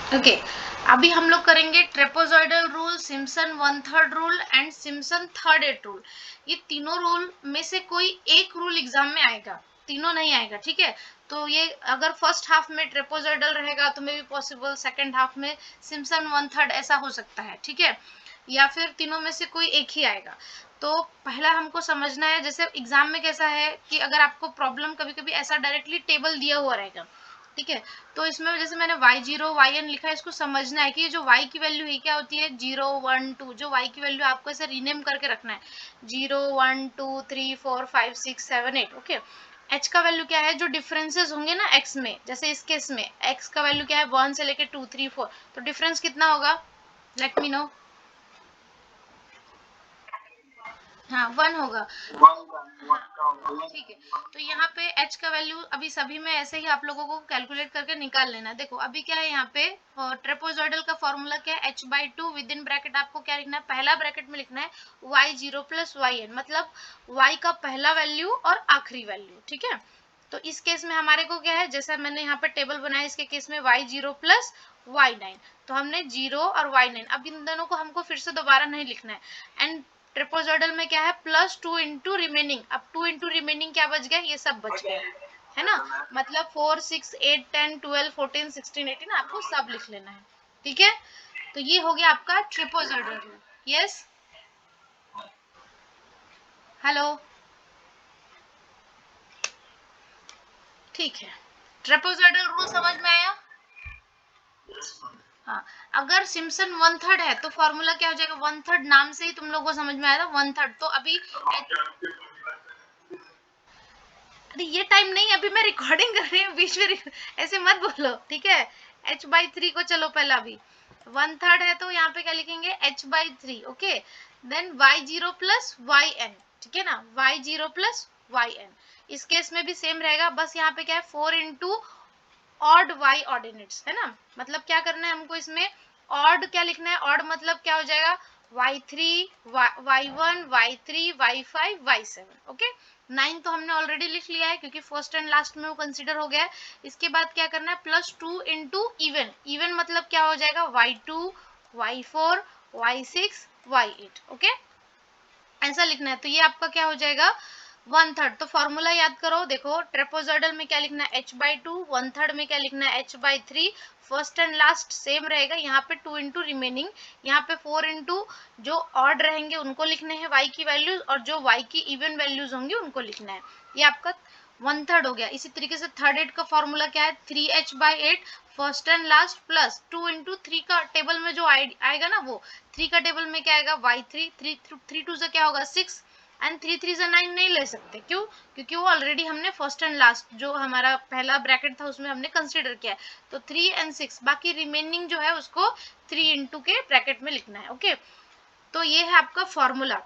Okay अभी हम लोग करेंगे trapezoidal rule, Simpson 1/3 rule and Simpson 3/8 rule. ये तीनों रूल में से कोई एक रूल एग्जाम में आएगा, तीनों नहीं आएगा, ठीक है। तो ये अगर फर्स्ट हाफ में ट्रेपेजॉइडल रहेगा तो may be possible second half में सिम्पसन 1/3 ऐसा हो सकता है, ठीक है, या फिर तीनों में से कोई एक ही आएगा। तो पहला हमको समझना है, जैसे एग्जाम में कैसा है कि अगर आपको प्रॉब्लम कभी कभी ऐसा डायरेक्टली टेबल दिया हुआ रहेगा, ठीक है, तो इसमें जैसे मैंने y0 yn लिखा है, इसको समझना है कि ये जो y की वैल्यू है क्या होती है, 0 1 2, जो y की वैल्यू आपको ऐसे रीनेम करके रखना है, 0 1 2 3 4 5 6 7 8, ओके। h का वैल्यू क्या है, जो डिफरेंसेस होंगे ना x में, जैसे इस केस में x का वैल्यू क्या है 1 से लेके 2 3 4, तो डिफरेंस कितना होगा, लेट मी नो। हाँ 1 होगा, ठीक है। तो यहाँ पे h का वैल्यू अभी सभी में ऐसे ही आप लोगों को कैलकुलेट करके निकाल लेना। देखो अभी क्या है यहाँ पे, ट्रेपेजॉइडल का फॉर्मूला क्या है, h/2 विद इन ब्रैकेट आपको क्या लिखना है, पहला ब्रैकेट में लिखना है y0 प्लस yn, मतलब y का पहला वैल्यू और आखिरी वैल्यू, ठीक है। तो इस केस में हमारे को क्या है, जैसा मैंने यहाँ पे टेबल बनाया, इसके केस में y0 प्लस y9, तो हमने 0 और y9, अब इन दोनों को हमको फिर से दोबारा नहीं लिखना है। एंड ट्रिपोजॉइडल में क्या है, +2 इंटू रिमेनिंग, अब 2 इंटू रिमेनिंग क्या बच गया, ये सब बच गया, है ना, मतलब 4 6 8 10 12 14 16 18 आपको सब लिख लेना है, ठीक है। तो ये हो गया आपका ट्रिपोजॉइडल रूल। यस, हेलो, ठीक है, ट्रिपोजॉइडल रूल समझ में आया। हाँ, अगर सिम्पसन 1/3 है तो फॉर्मूला क्या हो जाएगा, 1/3, नाम से ही तुम लोगों को समझ में आया था 1/3। तो अभी अरे ये टाइम नहीं, अभी मैं रिकॉर्डिंग कर रही हूँ, बीच में ऐसे मत बोलो, ठीक है। h/3 को चलो पहला, अभी 1/3 है तो यहाँ पे क्या लिखेंगे, h/3, okay. Then y0 plus yn, ठीक है ना, y0 प्लस yn, इस केस में भी सेम रहेगा, बस यहाँ पे क्या है 4 इंटू ऑड y ऑर्डिनेट्स, है ना, मतलब क्या करना है हमको इसमें, ऑड क्या लिखना है, ऑड मतलब क्या हो जाएगा, y3 y1 y3 y5 y7, okay. 9 तो हमने ऑलरेडी लिख लिया है क्योंकि फर्स्ट एंड लास्ट में वो कंसीडर हो गया है। इसके बाद क्या करना है, +2 इंटू इवन, इवन मतलब क्या हो जाएगा, y2 y4 y6 y8, okay, ऐसा लिखना है। तो ये आपका क्या हो जाएगा, 1/3। तो फॉर्मूला याद करो, देखो ट्रेपेजॉइडल में क्या लिखना है, h/2, 1/3 में क्या लिखना है, h/3, first and last sem रहेगा, यहाँ पे 2 इंटू रिमेनिंग, यहाँ पे 4 इंटू जो ऑड रहेंगे उनको लिखने हैं y की वैल्यूज, और जो y की इवन वैल्यूज होंगी उनको लिखना है। ये आपका 1/3 हो गया। इसी तरीके से 3/8 का फॉर्मूला क्या है, 3h/8, first and last plus 2 into 3 का टेबल में जो आएगा ना, वो 3 का टेबल में क्या आएगा, y3, 3 2 से क्या होगा 6, एंड 3 3 से 9 नहीं ले सकते, क्यों, क्योंकि वो ऑलरेडी हमने फर्स्ट एंड लास्ट जो हमारा पहला ब्रैकेट था उसमें हमने कंसीडर किया है। तो 3 एंड 6, बाकी रिमेनिंग जो है उसको 3 इंटू के ब्रैकेट में लिखना है, ओके। तो ये है आपका फॉर्मूला।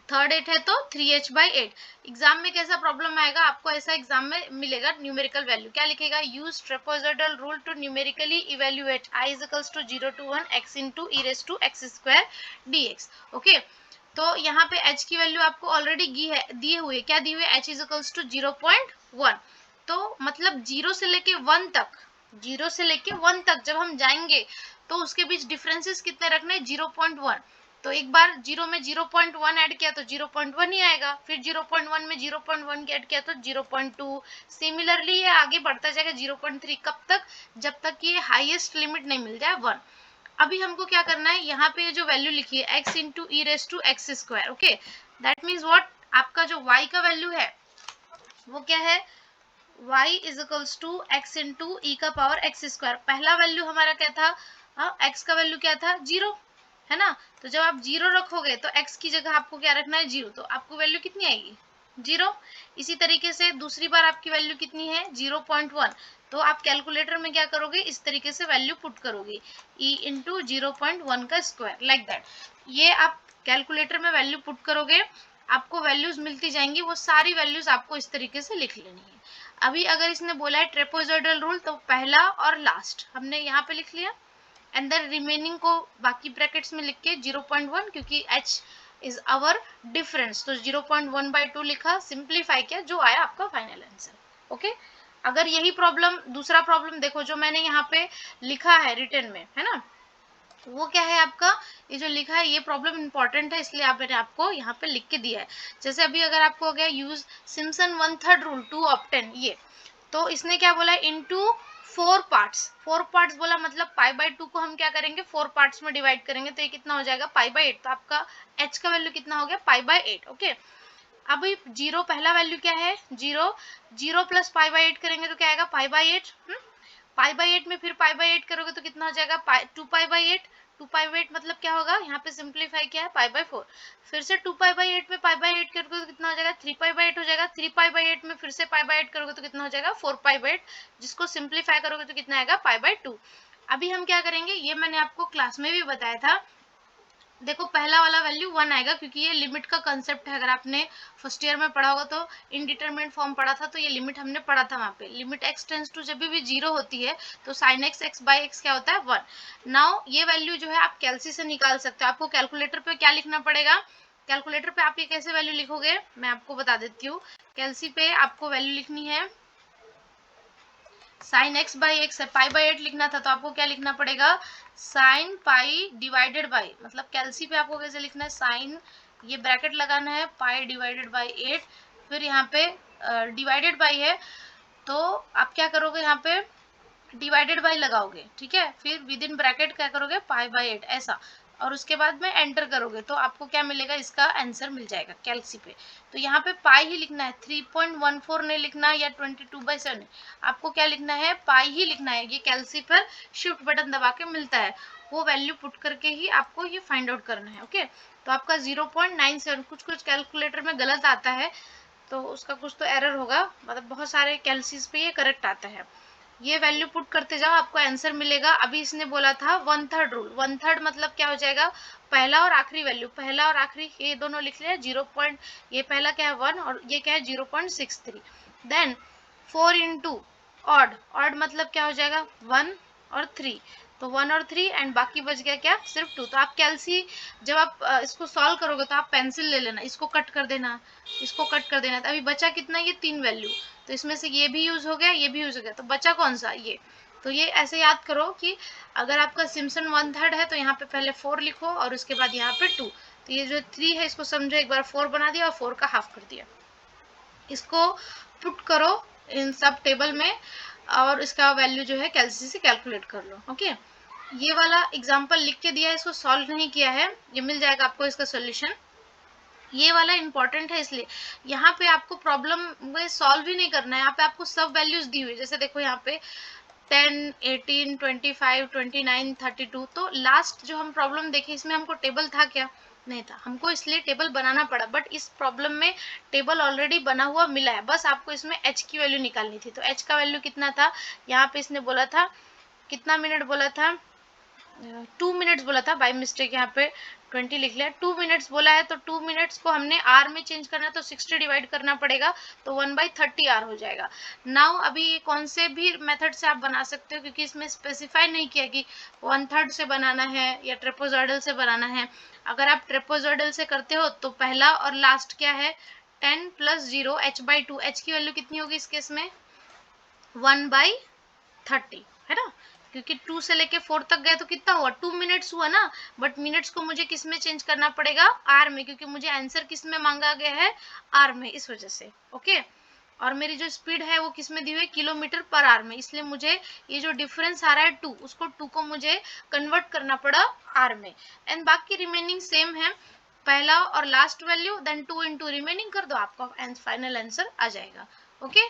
3/8 है तो 3h/8। एग्जाम में कैसा प्रॉब्लम आएगा, आपको ऐसा एग्जाम में मिलेगा, न्यूमेरिकल वैल्यू क्या लिखेगा, use trapezoidal rule to numerically evaluate i = 0 to 1 x into e raised to x² dx, okay. तो यहाँ पे h की वैल्यू आपको ऑलरेडी दिए हुए, क्या दिए हुए, h = 0.1, तो मतलब 0 से लेके 1 तक, 0 से लेके 1 तक जब हम जाएंगे तो उसके बीच डिफरेंसेस कितने रखने हैं, 0.1। तो एक बार 0 में 0.1 ऐड किया तो 0.1 ही आएगा, फिर 0.1 में 0.1 ऐड किया तो 0.2, सिमिलरली ये आगे बढ़ता जाएगा 0.3, कब तक, जब तक कि हाईएस्ट लिमिट नहीं मिल जाए 1। अभी हमको क्या करना है, यहाँ पे जो वैल्यू लिखी है x into e raise to x square, okay, that means what, आपका जो y का वैल्यू है वो क्या है, y = x इंटू ई का पावर एक्स स्क्वायर, पहला वैल्यू हमारा क्या था, x का वैल्यू क्या था, 0, है ना। तो जब आप 0 रखोगे तो x की जगह आपको क्या रखना है, 0, तो आपको वैल्यू कितनी आएगी, 0। इसी तरीके से दूसरी बार आपकी वैल्यू कितनी है, 0.1, तो आप कैलकुलेटर में क्या करोगे, इस तरीके से वैल्यू पुट करोगे, e इंटू 0.1 का स्क्वायर, लाइक दैट। ये आप कैलकुलेटर में वैल्यू पुट करोगे, आपको वैल्यूज मिलती जाएंगी, वो सारी वैल्यूज आपको इस तरीके से लिख लेनी है। अभी अगर इसने बोला है ट्रेपेजॉइडल रूल, तो पहला और लास्ट हमने यहाँ पे लिख लिया, एंड देन रिमेनिंग को बाकी ब्रैकेट्स में लिख के 0.1, क्योंकि h इज आवर डिफरेंस, तो 0.1/2 लिखा, सिंप्लीफाई किया, जो आया आपका फाइनल आंसर, ओके। अगर यही प्रॉब्लम, दूसरा प्रॉब्लम देखो जो मैंने यहाँ पे लिखा है रिटन में, है ना, वो क्या है आपका, ये जो लिखा है ये प्रॉब्लम इंपॉर्टेंट है, इसलिए मैंने आपको यहाँ पे लिख के दिया है। जैसे अभी अगर आपको हो गया use Simpson 1/3 rule to obtain, ये तो इसने क्या बोला, इनटू 4 पार्ट्स, 4 पार्ट्स बोला मतलब π/2 को हम क्या करेंगे 4 पार्ट्स में डिवाइड करेंगे, तो ये कितना हो जाएगा π/8, तो आपका h का वैल्यू कितना हो गया π/8। ओके, अभी जीरो पहला वैल्यू क्या है, जीरो, जीरो प्लस π/8 करेंगे तो क्या आएगा π/8, π/8 में फिर π/8 करोगे तो कितना हो जाएगा 2π/8, 2π/8 मतलब क्या होगा, यहाँ पे सिंप्लीफाई किया है π/4, फिर से 2π/8 में π/8 करोगे तो कितना हो जाएगा 3π/8 हो जाएगा, 3π/8 में फिर से π/8 करोगे तो कितना हो जाएगा 4π/8, जिसको सिंप्लीफाई करोगे तो कितना आएगा π/2। अभी हम क्या करेंगे, ये मैंने आपको क्लास में भी बताया था, देखो पहला वाला वैल्यू 1 आएगा क्योंकि ये लिमिट का कंसेप्ट है, अगर आपने फर्स्ट ईयर में पढ़ा होगा तो इनडिटरमिनेट फॉर्म पढ़ा था, तो ये लिमिट हमने पढ़ा था वहाँ पे, लिमिट x टेंड्स टू जब भी जीरो होती है तो sin x x/x क्या होता है 1। नाउ ये वैल्यू जो है आप कैलसी से निकाल सकते हो, आपको कैलकुलेटर पे क्या लिखना पड़ेगा, कैलकुलेटर पे आप ये कैसे वैल्यू लिखोगे मैं आपको बता देती हूँ। कैलसी पे आपको वैल्यू लिखनी है sin x/x है, π/8 लिखना था तो आपको क्या लिखना पड़ेगा sin पाई डिवाइडेड बाई, मतलब कैलसी पे आपको कैसे लिखना है sin, ये ब्रैकेट लगाना है पाई डिवाइडेड बाई 8, फिर यहाँ पे डिवाइडेड बाई है तो आप क्या करोगे यहाँ पे डिवाइडेड बाई लगाओगे, ठीक है, फिर विद इन ब्रैकेट क्या करोगे π/8 ऐसा, और उसके बाद में एंटर करोगे तो आपको क्या मिलेगा, इसका आंसर मिल जाएगा कैलसी पे। तो यहाँ पे पाई ही लिखना है, 3.14 नहीं लिखना या 22/7, आपको क्या लिखना है पाई ही लिखना है, ये कैलसी पर शिफ्ट बटन दबा के मिलता है, वो वैल्यू पुट करके ही आपको ये फाइंड आउट करना है। ओके, तो आपका 0.97, कुछ कुछ कैलकुलेटर में गलत आता है तो उसका कुछ तो एरर होगा, मतलब बहुत सारे कैलसीज पे ये करेक्ट आता है, ये वैल्यू पुट करते जाओ आपको आंसर मिलेगा। अभी इसने बोला था 1/3 रूल, 1/3 मतलब क्या हो जाएगा, पहला और आखिरी वैल्यू, पहला और आखिरी ये दोनों लिख लिया, 0. ये पहला क्या है 1 और ये क्या है 0.63, देन 4 इंटू ऑड, ऑड मतलब क्या हो जाएगा 1 और 3, तो 1 और 3 एंड बाकी बच गया क्या सिर्फ 2। तो आप कैलसी जब आप इसको सॉल्व करोगे तो आप पेंसिल ले लेना, इसको कट कर देना, इसको कट कर देना, तो अभी बचा कितना, ये 3 वैल्यू, तो इसमें से ये भी यूज हो गया, ये भी यूज हो गया, तो बचा कौन सा ये, तो ये ऐसे याद करो कि अगर आपका सिम्पसन 1/3 है तो यहाँ पे पहले 4 लिखो और उसके बाद यहाँ पे 2, तो ये जो 3 है इसको समझो एक बार 4 बना दिया और 4 का हाफ कर दिया, इसको पुट करो इन सब टेबल में और इसका वैल्यू जो है कैलसी से कैलकुलेट कर लो। ओके, ये वाला एग्जांपल लिख के दिया है, इसको सॉल्व नहीं किया है, ये मिल जाएगा आपको इसका सॉल्यूशन, ये वाला इंपॉर्टेंट है इसलिए यहाँ पे आपको प्रॉब्लम में सॉल्व ही नहीं करना है, यहाँ पे आपको सब वैल्यूज दी हुई, जैसे देखो यहाँ पे 10, 18, 25, 29, 32, तो लास्ट जो हम प्रॉब्लम देखे इसमें हमको टेबल था क्या, नहीं था, हमको इसलिए टेबल बनाना पड़ा, बट इस प्रॉब्लम में टेबल ऑलरेडी बना हुआ मिला है, बस आपको इसमें h की वैल्यू निकालनी थी। तो h का वैल्यू कितना था, यहाँ पे इसने बोला था कितना मिनट बोला था, 2 मिनट्स बोला था, बाय मिस्टेक यहाँ पे 20 लिख लिया, 2 मिनट्स बोला है, तो 2 मिनट्स को हमने आर में चेंज करना है तो 60 डिवाइड करना पड़ेगा, तो 1/30 आर हो जाएगा। नाउ अभी ये कौन से भी मेथड से आप बना सकते हो, क्योंकि इसमें स्पेसिफाई नहीं किया कि 1/3 से बनाना है या ट्रेपेजॉइडल से बनाना है। अगर आप ट्रेपेजॉइडल से करते हो तो पहला और लास्ट क्या है 10 + 0 h/2, h की वैल्यू कितनी होगी इस केस में 1/30, है ना, क्योंकि 2 से लेके 4 तक गए तो कितना हुआ 2 मिनट्स हुआ ना, बट मिनट्स को मुझे किस में चेंज करना पड़ेगा आर में, क्योंकि मुझे आंसर किस में मांगा गया है आर में, इस वजह से। ओके, और मेरी जो स्पीड है वो किस में दी हुई है km/h में, इसलिए मुझे ये जो डिफरेंस आ रहा है 2, उसको 2 को मुझे कन्वर्ट करना पड़ा आर में, एंड बाकी रिमेनिंग सेम है, पहला और last value then 2 into remaining कर दो, आपका फाइनल आंसर आ जाएगा। ओके